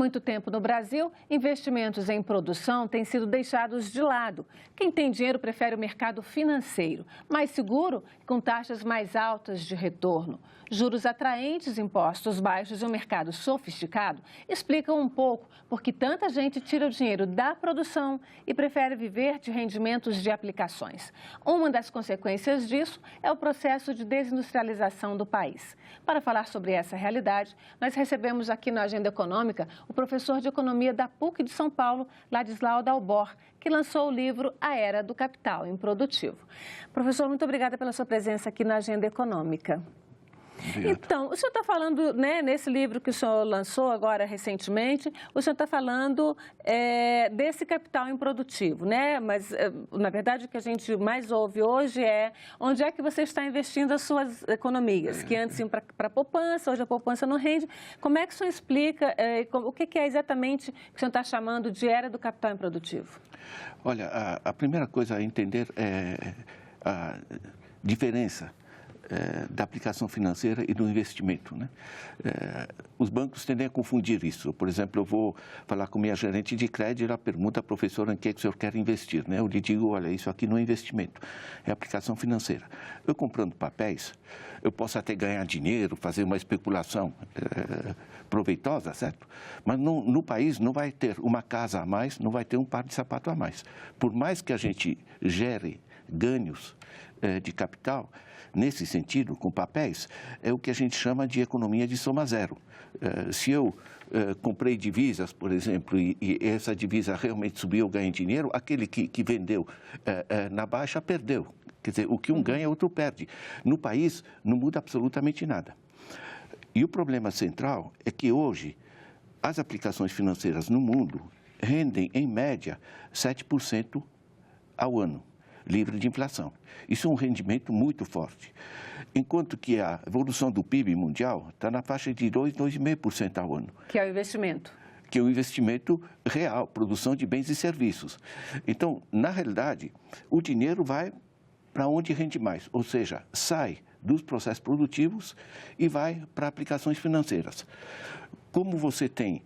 muito tempo no Brasil, investimentos em produção têm sido deixados de lado. Quem tem dinheiro prefere o mercado financeiro, mais seguro e com taxas mais altas de retorno. Juros atraentes, impostos baixos e um mercado sofisticado explicam um pouco por que tanta gente tira o dinheiro da produção e prefere viver de rendimentos de aplicações. Uma das consequências disso é o processo de desindustrialização do país. Para falar sobre essa realidade, nós recebemos aqui na Agenda Econômica o professor de Economia da PUC de São Paulo, Ladislau Dalbor, que lançou o livro A Era do Capital Improdutivo. Professor, muito obrigada pela sua presença aqui na Agenda Econômica. Obrigado. Então, o senhor está falando, nesse livro que o senhor lançou agora recentemente, o senhor está falando desse capital improdutivo, né? Mas, na verdade, o que a gente mais ouve hoje é onde é que você está investindo as suas economias, que antes iam para a poupança, hoje a poupança não rende. Como é que o senhor explica, o que é exatamente que o senhor está chamando de era do capital improdutivo? Olha, a primeira coisa a entender é a diferença da aplicação financeira e do investimento, né? Os bancos tendem a confundir isso. Por exemplo, eu vou falar com minha gerente de crédito, ela pergunta, professor, em que o senhor quer investir, né? Eu lhe digo, olha, isso aqui não é investimento, é aplicação financeira. Eu comprando papéis, eu posso até ganhar dinheiro, fazer uma especulação proveitosa, certo? Mas no país não vai ter uma casa a mais, não vai ter um par de sapato a mais. Por mais que a gente gere ganhos de capital, nesse sentido, com papéis, é o que a gente chama de economia de soma zero. Se eu comprei divisas, por exemplo, e essa divisa realmente subiu, eu ganhei dinheiro, aquele que vendeu na baixa perdeu. Quer dizer, o que um ganha, outro perde. No país, não muda absolutamente nada. E o problema central é que hoje as aplicações financeiras no mundo rendem, em média, 7% ao ano, livre de inflação. Isso é um rendimento muito forte. Enquanto que a evolução do PIB mundial está na faixa de 2, 2,5% ao ano. Que é o investimento. Que é o investimento real, produção de bens e serviços. Então, na realidade, o dinheiro vai para onde rende mais, ou seja, sai dos processos produtivos e vai para aplicações financeiras. Como você tem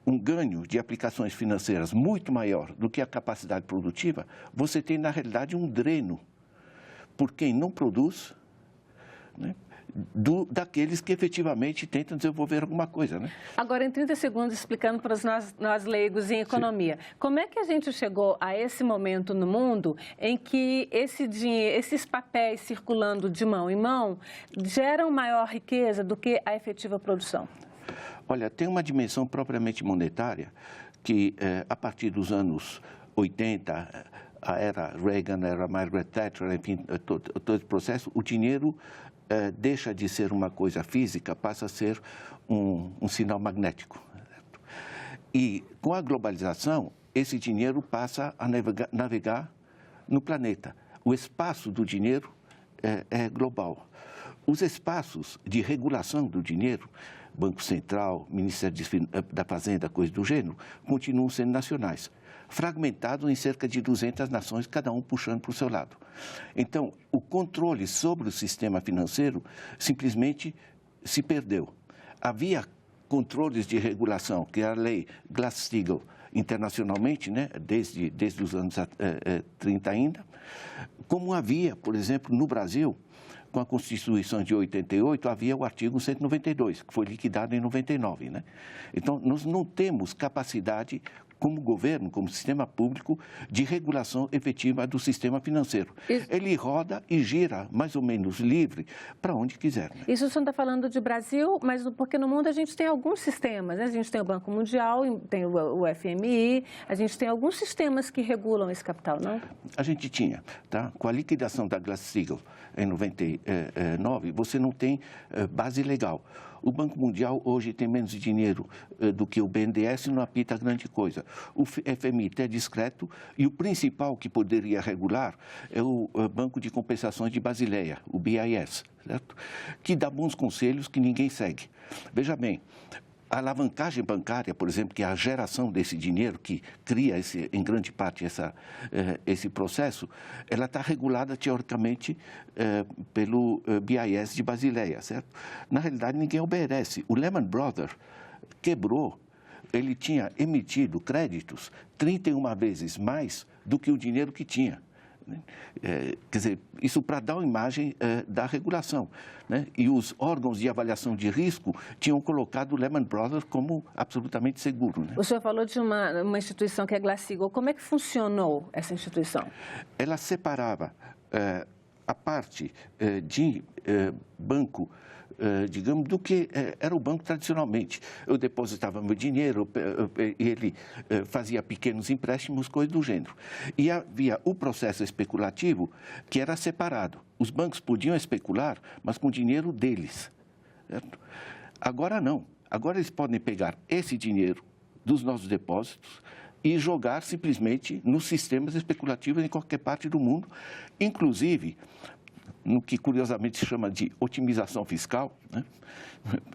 um ganho de aplicações financeiras muito maior do que a capacidade produtiva, você tem, na realidade, um dreno por quem não produz, né, daqueles que efetivamente tentam desenvolver alguma coisa, né? Agora, em 30 segundos, explicando para nós leigos em economia, sim, como é que a gente chegou a esse momento no mundo em que esse dinheiro, esses papéis circulando de mão em mão geram maior riqueza do que a efetiva produção? Olha, tem uma dimensão propriamente monetária que, a partir dos anos 80, a era Reagan, a era Margaret Thatcher, enfim, todo esse processo, o dinheiro deixa de ser uma coisa física, passa a ser um sinal magnético. Certo? E com a globalização, esse dinheiro passa a navegar no planeta. O espaço do dinheiro é global. Os espaços de regulação do dinheiro, Banco Central, Ministério da Fazenda, coisa do gênero, continuam sendo nacionais, fragmentados em cerca de 200 nações, cada um puxando para o seu lado. Então, o controle sobre o sistema financeiro simplesmente se perdeu. Havia controles de regulação, que era a lei Glass-Steagall, internacionalmente, né, desde os anos 30 ainda, como havia, por exemplo, no Brasil, com a Constituição de 88, havia o artigo 192, que foi liquidado em 99, né? Então, nós não temos capacidade, como governo, como sistema público, de regulação efetiva do sistema financeiro. Isso. Ele roda e gira mais ou menos livre para onde quiser. Né? Isso o senhor está falando de Brasil, mas porque no mundo a gente tem alguns sistemas, né? A gente tem o Banco Mundial, tem o FMI, a gente tem alguns sistemas que regulam esse capital, não? A gente tinha, tá? Com a liquidação da Glass-Steagall em 99, você não tem base legal. O Banco Mundial hoje tem menos dinheiro do que o BNDES e não apita grande coisa. O FMI é discreto e o principal que poderia regular é o Banco de Compensações de Basileia, o BIS, certo? Que dá bons conselhos que ninguém segue. Veja bem, a alavancagem bancária, por exemplo, que é a geração desse dinheiro que cria, em grande parte, esse processo, ela está regulada, teoricamente, pelo BIS de Basileia, certo? Na realidade, ninguém obedece. O Lehman Brothers quebrou ele tinha emitido créditos 31 vezes mais do que o dinheiro que tinha. Quer dizer, isso para dar uma imagem da regulação. Né? E os órgãos de avaliação de risco tinham colocado o Lehman Brothers como absolutamente seguro. Né? O senhor falou de uma instituição que é Glass-Steagall. Como é que funcionou essa instituição? Ela separava a parte de banco, digamos, do que era o banco tradicionalmente. Eu depositava meu dinheiro, ele fazia pequenos empréstimos, coisas do gênero. E havia o processo especulativo que era separado. Os bancos podiam especular, mas com o dinheiro deles. Certo? Agora não. Agora eles podem pegar esse dinheiro dos nossos depósitos e jogar simplesmente nos sistemas especulativos em qualquer parte do mundo, inclusive no que curiosamente se chama de otimização fiscal, né?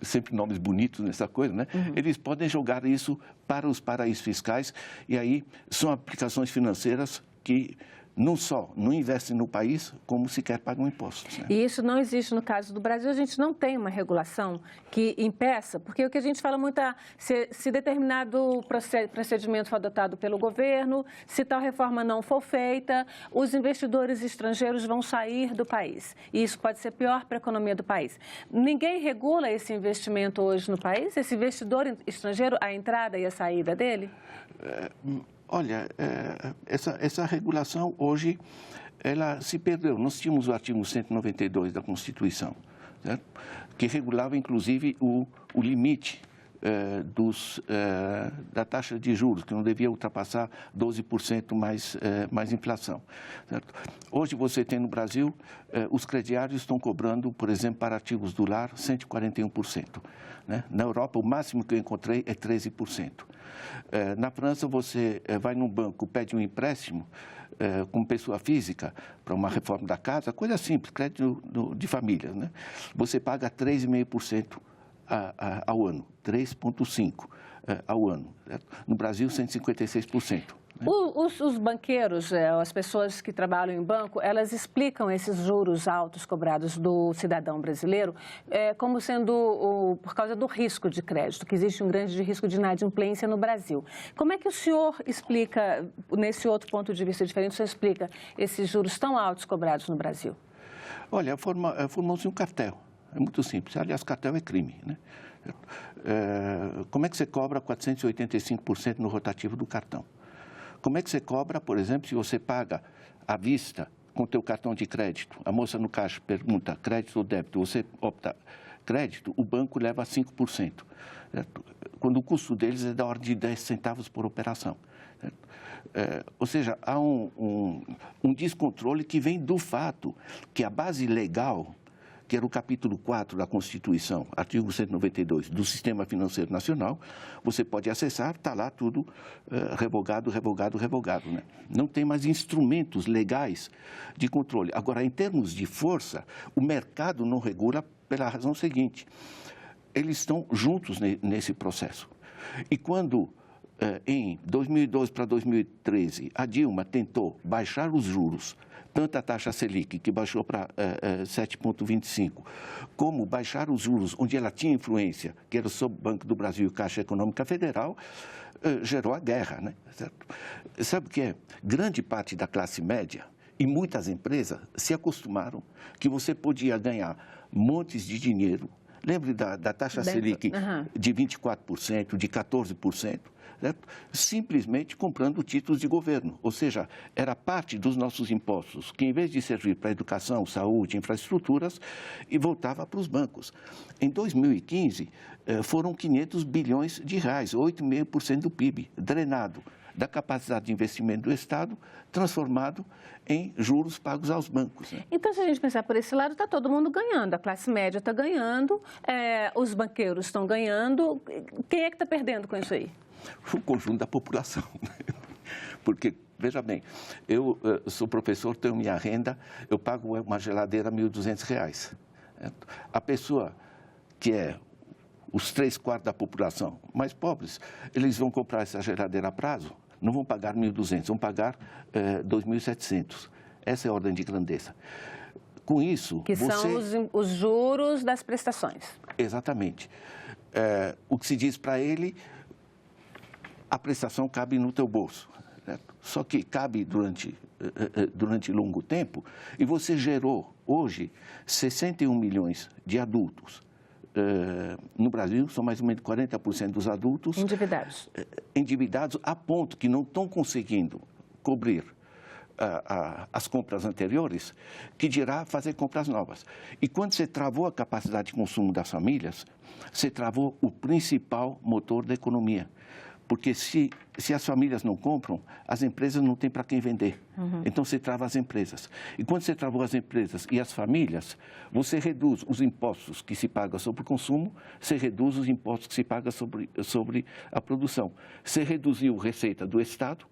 Sempre nomes bonitos nessa coisa, né? Uhum. Eles podem jogar isso para os paraísos fiscais e aí são aplicações financeiras que não investem no país, como sequer pagam impostos. Né? E isso não existe no caso do Brasil, a gente não tem uma regulação que impeça, porque o que a gente fala muito é se determinado procedimento for adotado pelo governo, se tal reforma não for feita, os investidores estrangeiros vão sair do país. E isso pode ser pior para a economia do país. Ninguém regula esse investimento hoje no país? Esse investidor estrangeiro, a entrada e a saída dele? Olha, essa regulação hoje, ela se perdeu. Nós tínhamos o artigo 192 da Constituição, certo? Que regulava, inclusive, o limite da taxa de juros, que não devia ultrapassar 12% mais inflação. Certo? Hoje você tem no Brasil, os crediários estão cobrando, por exemplo, para artigos do lar, 141%. Né? Na Europa, o máximo que eu encontrei é 13%. Na França, você vai num banco, pede um empréstimo como pessoa física para uma reforma da casa, coisa simples, crédito de família. Né? Você paga 3,5% ao ano, 3,5% ao ano. Certo? No Brasil, 156%. Os banqueiros, as pessoas que trabalham em banco, elas explicam esses juros altos cobrados do cidadão brasileiro como sendo por causa do risco de crédito, que existe um grande risco de inadimplência no Brasil. Como é que o senhor explica, nesse outro ponto de vista diferente, o senhor explica esses juros tão altos cobrados no Brasil? Olha, formou-se um cartel. É muito simples. Aliás, cartel é crime. Né? Como é que você cobra 485% no rotativo do cartão? Como é que você cobra, por exemplo, se você paga à vista com o teu cartão de crédito? A moça no caixa pergunta crédito ou débito, você opta crédito, o banco leva 5%. Certo? Quando o custo deles é da ordem de 10 centavos por operação. Ou seja, há um descontrole que vem do fato que a base legal, que era o capítulo 4 da Constituição, artigo 192, do Sistema Financeiro Nacional, você pode acessar, está lá tudo revogado. Né? Não tem mais instrumentos legais de controle. Agora, em termos de força, o mercado não regula pela razão seguinte: eles estão juntos nesse processo. E quando, em 2012 para 2013, a Dilma tentou baixar os juros, tanto a taxa Selic, que baixou para 7,25%, como baixar os juros, onde ela tinha influência, que era sobre o Banco do Brasil e Caixa Econômica Federal, gerou a guerra. Né? Certo? Sabe o que é? Grande parte da classe média e muitas empresas se acostumaram que você podia ganhar montes de dinheiro. Lembre da taxa Selic de 24%, de 14%. Certo? Simplesmente comprando títulos de governo. Ou seja, era parte dos nossos impostos, que em vez de servir para educação, saúde, infraestruturas, e voltava para os bancos. Em 2015, foram 500 bilhões de reais, 8,5% do PIB, drenado da capacidade de investimento do Estado, transformado em juros pagos aos bancos. Né? Então, se a gente pensar por esse lado, está todo mundo ganhando. A classe média está ganhando, os banqueiros estão ganhando. Quem é que está perdendo com isso aí? O conjunto da população. Porque, veja bem, eu sou professor, tenho minha renda, eu pago uma geladeira R$ 1.200. Certo? A pessoa que é os 3/4 da população mais pobres, eles vão comprar essa geladeira a prazo, não vão pagar 1.200, vão pagar 2.700. Essa é a ordem de grandeza. Com isso, que são os juros das prestações. Exatamente. O que se diz para ele: a prestação cabe no teu bolso. Certo? Só que cabe durante longo tempo e você gerou hoje 61 milhões de adultos. No Brasil, são mais ou menos 40% dos adultos endividados a ponto que não estão conseguindo cobrir as compras anteriores, que dirá fazer compras novas. E quando você travou a capacidade de consumo das famílias, você travou o principal motor da economia. Porque se as famílias não compram, as empresas não têm para quem vender. Então, você trava as empresas. E quando você travou as empresas e as famílias, você reduz os impostos que se pagam sobre o consumo, você reduz os impostos que se pagam sobre a produção. Você reduziu a receita do Estado,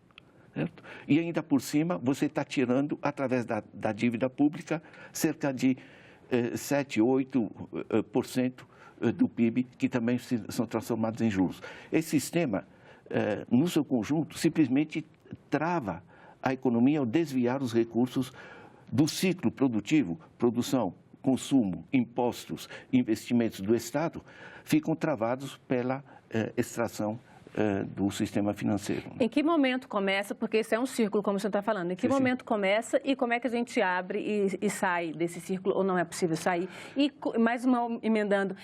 certo? E ainda por cima, você está tirando, através da dívida pública, cerca de 7, 8% do PIB, que também são transformados em juros. Esse sistema, no seu conjunto, simplesmente trava a economia ao desviar os recursos do ciclo produtivo, produção, consumo, impostos, investimentos do Estado, ficam travados pela extração do sistema financeiro. Em que momento começa, porque esse é um círculo, como você está falando, em que momento começa e como é que a gente abre e sai desse círculo, ou não é possível sair? E mais uma, emendando,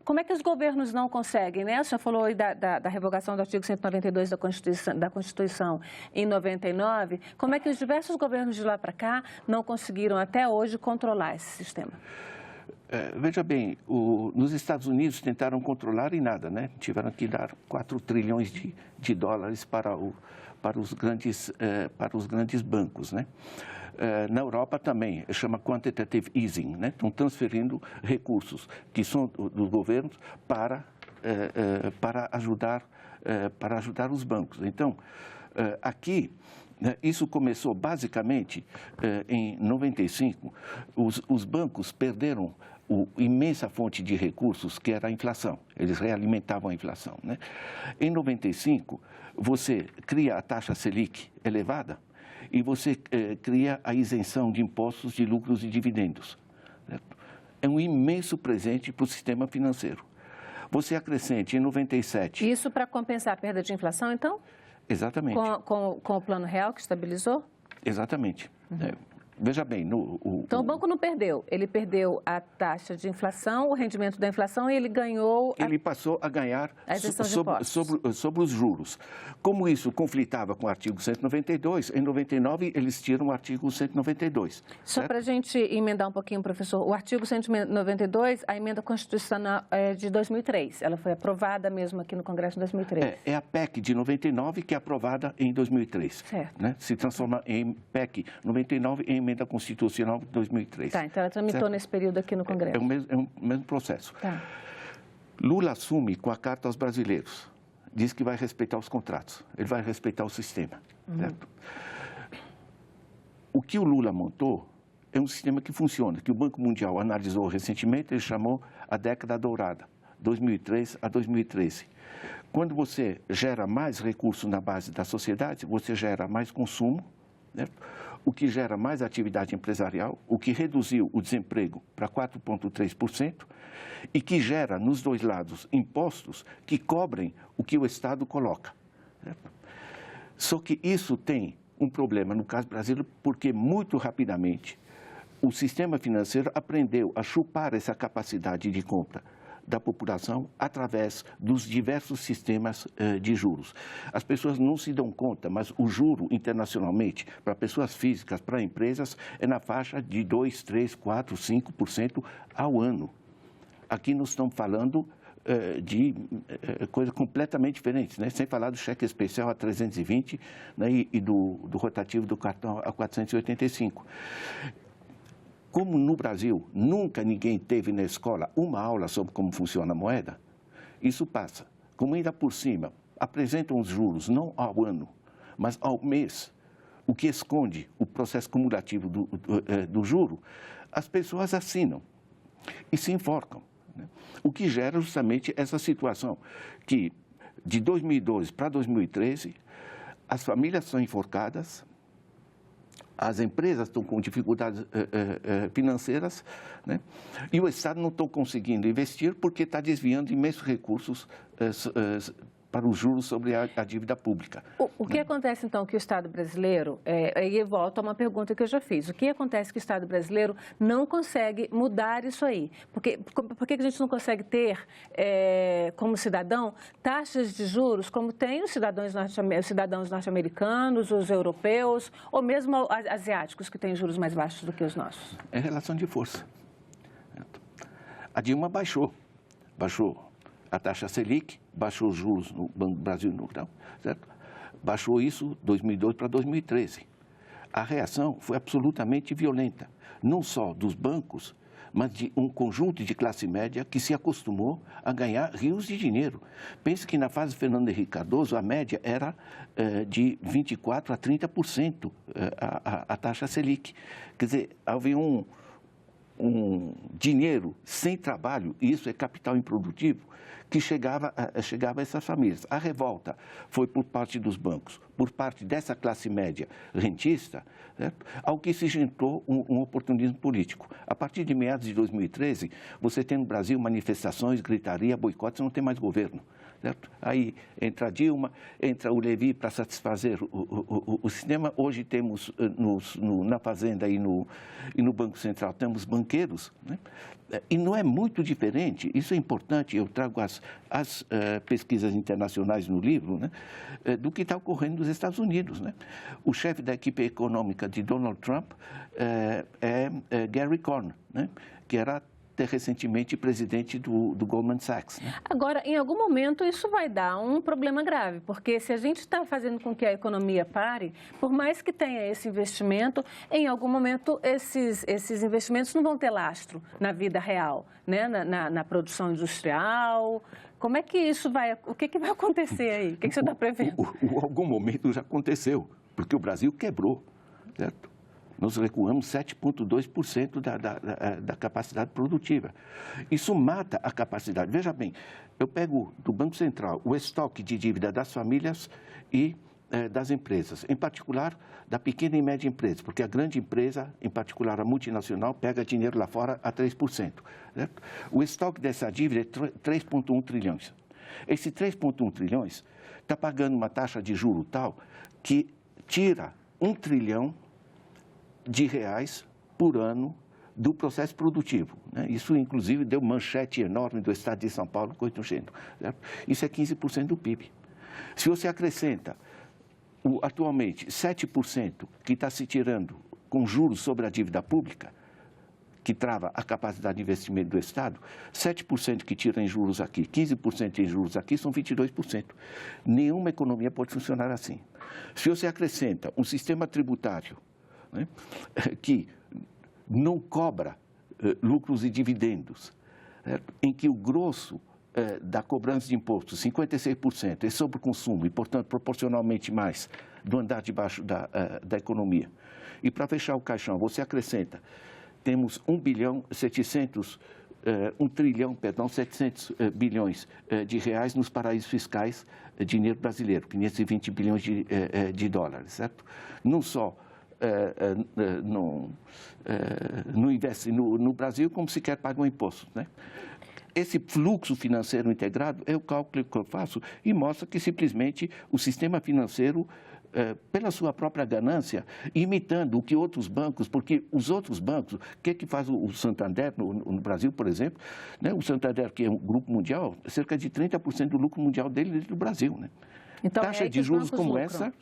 como é que os governos não conseguem, né? O senhor falou aí da revogação do artigo 192 da Constituição em 99, como é que os diversos governos de lá para cá não conseguiram até hoje controlar esse sistema? Veja bem, nos Estados Unidos tentaram controlar e nada, né? Tiveram que dar 4 trilhões de dólares para os grandes bancos, né? Na Europa também, chama quantitative easing, né? Estão transferindo recursos que são dos governos para ajudar os bancos. Então, aqui, isso começou basicamente em 95, os bancos perderam imensa fonte de recursos, que era a inflação. Eles realimentavam a inflação, né? Em 95, você cria a taxa Selic elevada e você cria a isenção de impostos de lucros e dividendos. Certo? É um imenso presente para o sistema financeiro. Você acrescente em 97... Isso para compensar a perda de inflação, então? Exatamente. Com o Plano Real que estabilizou? Exatamente. Veja bem... Então, o banco não perdeu. Ele perdeu a taxa de inflação, o rendimento da inflação e ele ganhou... Ele passou a ganhar sobre os juros. Como isso conflitava com o artigo 192, em 99 eles tiram o artigo 192. Só para a gente emendar um pouquinho, professor, o artigo 192, a emenda constitucional é de 2003. Ela foi aprovada mesmo aqui no Congresso em 2003. É a PEC de 99 que é aprovada em 2003. Certo. Né? Se transforma em PEC 99 em emenda constitucional de 2003. Tá, então ela tramitou nesse período aqui no Congresso. É o mesmo processo. Tá. Lula assume com a carta aos brasileiros. Diz que vai respeitar os contratos. Ele vai respeitar o sistema. Certo? O que o Lula montou é um sistema que funciona, que o Banco Mundial analisou recentemente, ele chamou a década dourada, 2003 a 2013. Quando você gera mais recursos na base da sociedade, você gera mais consumo, certo? O que gera mais atividade empresarial, o que reduziu o desemprego para 4,3% e que gera, nos dois lados, impostos que cobrem o que o Estado coloca. Certo? Só que isso tem um problema no caso brasileiro, porque muito rapidamente o sistema financeiro aprendeu a chupar essa capacidade de compra da população através dos diversos sistemas de juros. As pessoas não se dão conta, mas o juro internacionalmente, para pessoas físicas, para empresas, é na faixa de 2%, 3%, 4%, 5% ao ano. Aqui nós estamos falando de coisas completamente diferentes, né? Sem falar do cheque especial a 320, né? e do rotativo do cartão a 485. Como no Brasil nunca ninguém teve na escola uma aula sobre como funciona a moeda, isso passa. Como ainda por cima apresentam os juros não ao ano, mas ao mês, o que esconde o processo cumulativo do juro, as pessoas assinam e se enforcam. Né? O que gera justamente essa situação que de 2012 para 2013 as famílias são enforcadas, as empresas estão com dificuldades financeiras, né? E o Estado não está conseguindo investir porque está desviando imensos recursos para os juros sobre a dívida pública. O que acontece, então, que o Estado brasileiro, aí volto a uma pergunta que eu já fiz, o que acontece que o Estado brasileiro não consegue mudar isso aí? Por que a gente não consegue ter, como cidadão, taxas de juros como tem os cidadãos norte-americanos, os europeus, ou mesmo asiáticos, que têm juros mais baixos do que os nossos? É relação de força. A Dilma baixou a taxa Selic, baixou os juros no Banco do Brasil, certo? Baixou isso de 2012 para 2013. A reação foi absolutamente violenta, não só dos bancos, mas de um conjunto de classe média que se acostumou a ganhar rios de dinheiro. Pense que na fase Fernando Henrique Cardoso, a média era de 24% a 30% a taxa Selic. Quer dizer, havia um dinheiro sem trabalho, e isso é capital improdutivo, que chegava a essas famílias. A revolta foi por parte dos bancos, por parte dessa classe média rentista, certo? Ao que se juntou um oportunismo político. A partir de meados de 2013, você tem no Brasil manifestações, gritaria, boicote, você não tem mais governo. Certo? Aí entra a Dilma, entra o Levi para satisfazer o sistema. Hoje temos na Fazenda e no Banco Central, temos banqueiros, né? E não é muito diferente, isso é importante, eu trago as pesquisas internacionais no livro, né? Do que está ocorrendo nos Estados Unidos. Né? O chefe da equipe econômica de Donald Trump é Gary Cohn, né? Que era recentemente presidente do Goldman Sachs. Né? Agora, em algum momento, isso vai dar um problema grave, porque se a gente está fazendo com que a economia pare, por mais que tenha esse investimento, em algum momento esses investimentos não vão ter lastro na vida real, né? na produção industrial. Como é que isso vai... O que vai acontecer aí? O que você está prevendo? Algum momento já aconteceu, porque o Brasil quebrou, certo? Nós recuamos 7,2% da capacidade produtiva. Isso mata a capacidade. Veja bem, eu pego do Banco Central o estoque de dívida das famílias e das empresas, em particular da pequena e média empresa, porque a grande empresa, em particular a multinacional, pega dinheiro lá fora a 3%. Certo? O estoque dessa dívida é 3,1 trilhões. Esse 3,1 trilhões está pagando uma taxa de juro tal que tira 1 trilhão de reais por ano do processo produtivo. Né? Isso, inclusive, deu manchete enorme do Estado de São Paulo, coisa do gênero. Certo? Isso é 15% do PIB. Se você acrescenta, atualmente, 7% que está se tirando com juros sobre a dívida pública, que trava a capacidade de investimento do Estado, 7% que tira em juros aqui, 15% em juros aqui, são 22%. Nenhuma economia pode funcionar assim. Se você acrescenta um sistema tributário, né, que não cobra lucros e dividendos, certo? Em que o grosso da cobrança de impostos, 56%, é sobre o consumo e, portanto, proporcionalmente mais do andar de baixo da economia. E para fechar o caixão, você acrescenta, temos 1 trilhão, 700 bilhões de reais nos paraísos fiscais, dinheiro brasileiro, 520 bilhões de dólares, certo? Não só não investe no Brasil, como sequer pagam impostos, né? Esse fluxo financeiro integrado é o cálculo que eu faço e mostra que simplesmente o sistema financeiro, pela sua própria ganância, imitando o que outros bancos, porque os outros bancos, o que faz o Santander no Brasil, por exemplo, né? O Santander, que é um grupo mundial, cerca de 30% do lucro mundial dele dentro do Brasil, né? Então, taxa de juros como essa...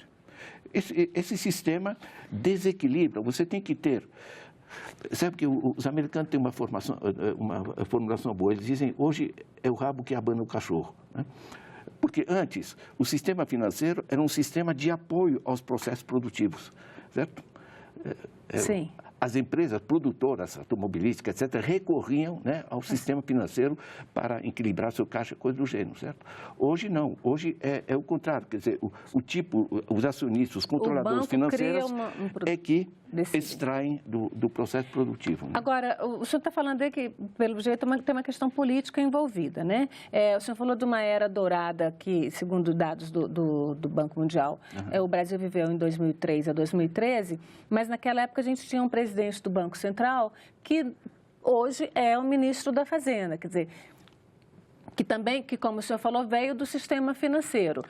Esse sistema desequilibra. Você tem que ter... Sabe que os americanos têm uma formulação boa. Eles dizem, hoje é o rabo que abana o cachorro. Né? Porque antes, o sistema financeiro era um sistema de apoio aos processos produtivos. Certo? Sim. As empresas produtoras automobilísticas, etc., recorriam, né, ao sistema financeiro para equilibrar seu caixa, coisa do gênero, certo? Hoje não, hoje é o contrário, quer dizer, os acionistas, os controladores financeiros é que extraem do processo produtivo. Né? Agora, o senhor está falando aí que, pelo jeito, tem uma questão política envolvida, né? O senhor falou de uma era dourada que, segundo dados do Banco Mundial, o Brasil viveu em 2003 a 2013, mas naquela época a gente tinha um presidente do Banco Central que hoje é o ministro da Fazenda, quer dizer... que também, que como o senhor falou, veio do sistema financeiro.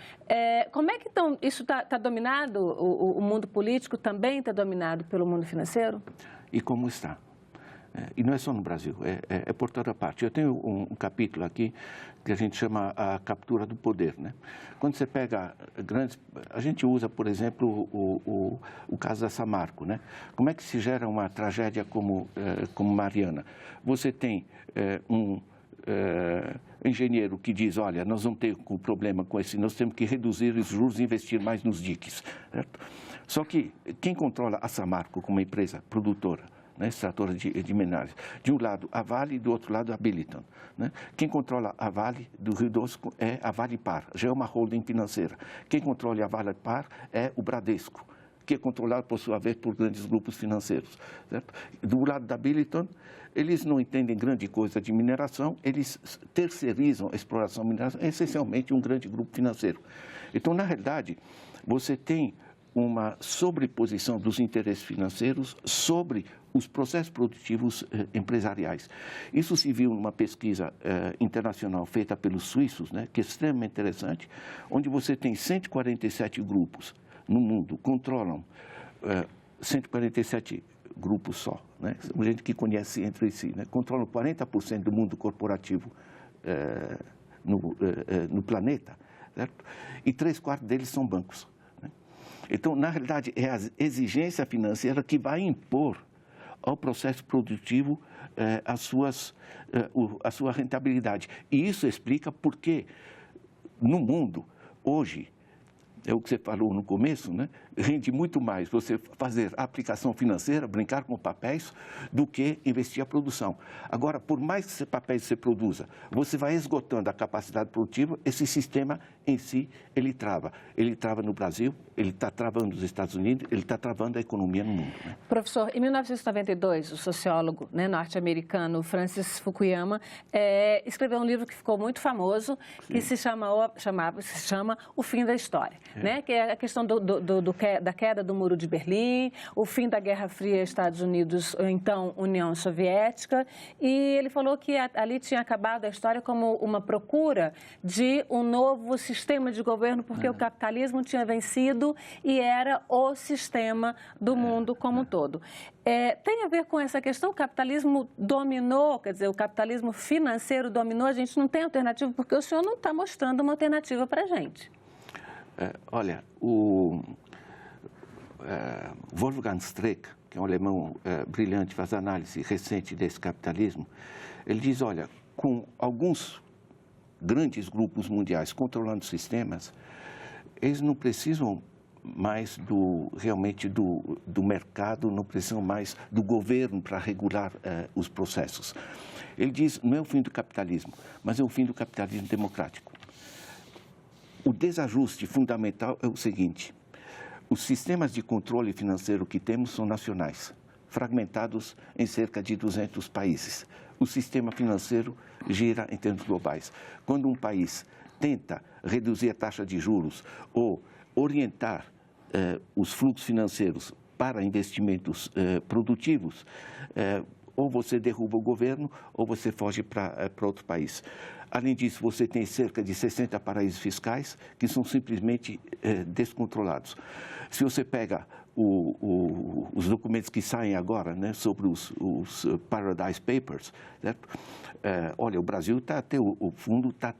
Como é que então, isso está dominado, o mundo político também está dominado pelo mundo financeiro? E como está? E não é só no Brasil, é por toda parte. Eu tenho um capítulo aqui que a gente chama a captura do poder, né? Quando você pega grandes... A gente usa, por exemplo, o caso da Samarco, né? Como é que se gera uma tragédia como Mariana? Você tem um engenheiro que diz, olha, nós vamos ter um problema com esse, nós temos que reduzir os juros e investir mais nos diques, certo? Só que quem controla a Samarco como empresa produtora, né, extratora de minerais? De um lado, a Vale, e do outro lado, a Billiton. Né? Quem controla a Vale do Rio Doce é a Vale Par, já é uma holding financeira. Quem controla a Vale Par é o Bradesco, que é controlado, por sua vez, por grandes grupos financeiros. Certo? Do lado da Billiton, eles não entendem grande coisa de mineração, eles terceirizam a exploração mineral, é essencialmente um grande grupo financeiro. Então, na realidade, você tem uma sobreposição dos interesses financeiros sobre os processos produtivos empresariais. Isso se viu numa pesquisa internacional feita pelos suíços, né, que é extremamente interessante, onde você tem 147 grupos no mundo, controlam 147 grupos só, né, gente que conhece entre si, né, controlam 40% do mundo corporativo no planeta, certo? E 3/4 deles são bancos. Então, na realidade, é a exigência financeira que vai impor ao processo produtivo a sua rentabilidade. E isso explica por que, no mundo, hoje, é o que você falou no começo, né? Rende muito mais você fazer a aplicação financeira, brincar com papéis, do que investir a produção. Agora, por mais que papéis você produza, você vai esgotando a capacidade produtiva, esse sistema em si, ele trava. Ele trava no Brasil, ele está travando nos Estados Unidos, ele está travando a economia no mundo. Né? Professor, em 1992, o sociólogo, né, norte-americano Francis Fukuyama escreveu um livro que ficou muito famoso, que se chama O Fim da História, né? Que é a questão da queda do Muro de Berlim, o fim da Guerra Fria Estados Unidos, ou então União Soviética, e ele falou que ali tinha acabado a história como uma procura de um novo sistema de governo, porque o capitalismo tinha vencido e era o sistema do mundo como um todo. Tem a ver com essa questão, o capitalismo dominou, quer dizer, o capitalismo financeiro dominou, a gente não tem alternativa, porque o senhor não está mostrando uma alternativa para a gente. Olha, o Wolfgang Streeck, que é um alemão brilhante, faz análise recente desse capitalismo, ele diz, olha, com alguns grandes grupos mundiais controlando sistemas, eles não precisam mais realmente do mercado, não precisam mais do governo para regular os processos. Ele diz, não é o fim do capitalismo, mas é o fim do capitalismo democrático. O desajuste fundamental é o seguinte, os sistemas de controle financeiro que temos são nacionais, fragmentados em cerca de 200 países. O sistema financeiro gira em termos globais. Quando um país tenta reduzir a taxa de juros ou orientar os fluxos financeiros para investimentos produtivos, ou você derruba o governo ou você foge para outro país. Além disso, você tem cerca de 60 paraísos fiscais que são simplesmente descontrolados. Se você pega os documentos que saem agora, né, sobre os Paradise Papers, certo? Olha, o Brasil o fundo está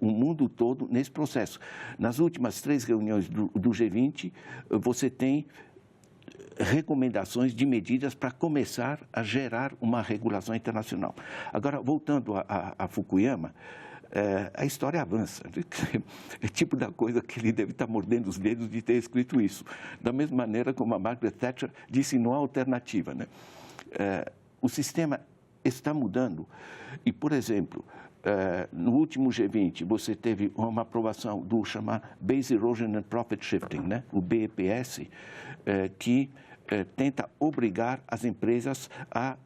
o mundo todo nesse processo. Nas últimas 3 reuniões do G20, você tem recomendações de medidas para começar a gerar uma regulação internacional. Agora, voltando a Fukuyama, a história avança. É tipo da coisa que ele deve estar mordendo os dedos de ter escrito isso. Da mesma maneira como a Margaret Thatcher disse, não há alternativa. Né? O sistema está mudando e, por exemplo, no último G20, você teve uma aprovação do chamado Base Erosion and Profit Shifting, né? O BEPS, que tenta obrigar as empresas a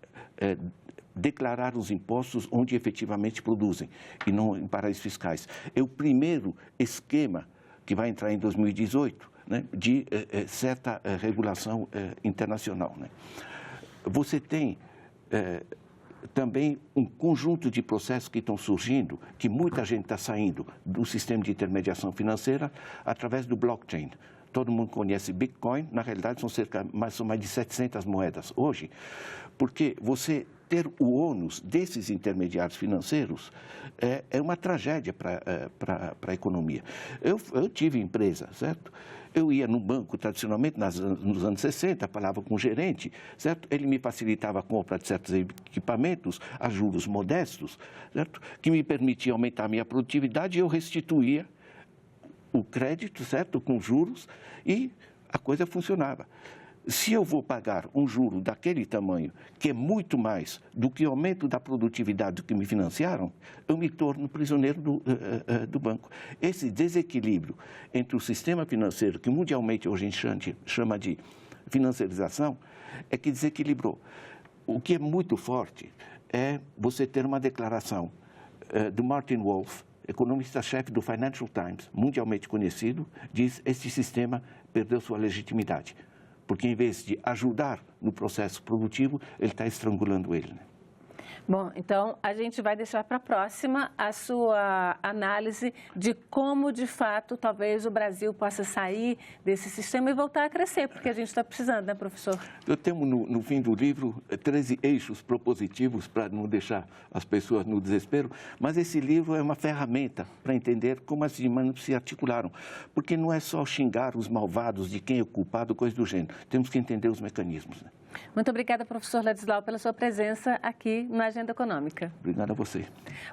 declarar os impostos onde efetivamente produzem e não em paraísos fiscais. É o primeiro esquema que vai entrar em 2018, né, de certa regulação internacional. Né? Você tem também um conjunto de processos que estão surgindo, que muita gente está saindo do sistema de intermediação financeira através do blockchain. Todo mundo conhece Bitcoin, na realidade são mais de 700 moedas hoje, porque você ter o ônus desses intermediários financeiros é uma tragédia para a economia. Eu tive empresa, certo? Eu ia no banco, tradicionalmente, nos anos 60, falava com o gerente, certo? Ele me facilitava a compra de certos equipamentos a juros modestos, certo? Que me permitia aumentar a minha produtividade e eu restituía o crédito, certo? Com juros, e a coisa funcionava. Se eu vou pagar um juro daquele tamanho, que é muito mais do que o aumento da produtividade do que me financiaram, eu me torno prisioneiro do banco. Esse desequilíbrio entre o sistema financeiro, que mundialmente hoje a gente chama de financiarização, é que desequilibrou. O que é muito forte é você ter uma declaração do Martin Wolf, economista-chefe do Financial Times, mundialmente conhecido, diz que esse sistema perdeu sua legitimidade. Porque, em vez de ajudar no processo produtivo, ele está estrangulando ele. Né? Bom, então a gente vai deixar para a próxima a sua análise de como, de fato, talvez o Brasil possa sair desse sistema e voltar a crescer, porque a gente está precisando, né, professor? Eu tenho no fim do livro 13 eixos propositivos para não deixar as pessoas no desespero, mas esse livro é uma ferramenta para entender como as demandas se articularam, porque não é só xingar os malvados de quem é o culpado, coisa do gênero, temos que entender os mecanismos. Né? Muito obrigada, professor Ladislau, pela sua presença aqui no Agenda Econômica. Obrigado a você.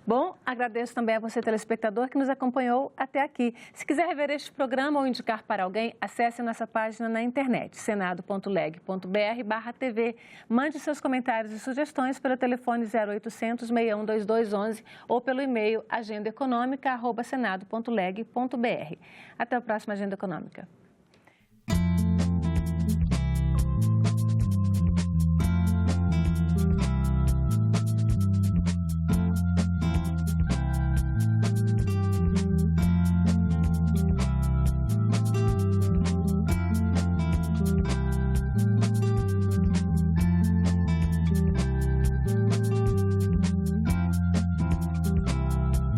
Bom, agradeço também a você, telespectador, que nos acompanhou até aqui. Se quiser rever este programa ou indicar para alguém, acesse a nossa página na internet, senado.leg.br/TV. Mande seus comentários e sugestões pelo telefone 0800 61 2211 ou pelo e-mail agendaeconomica@senado.leg.br. Até a próxima Agenda Econômica.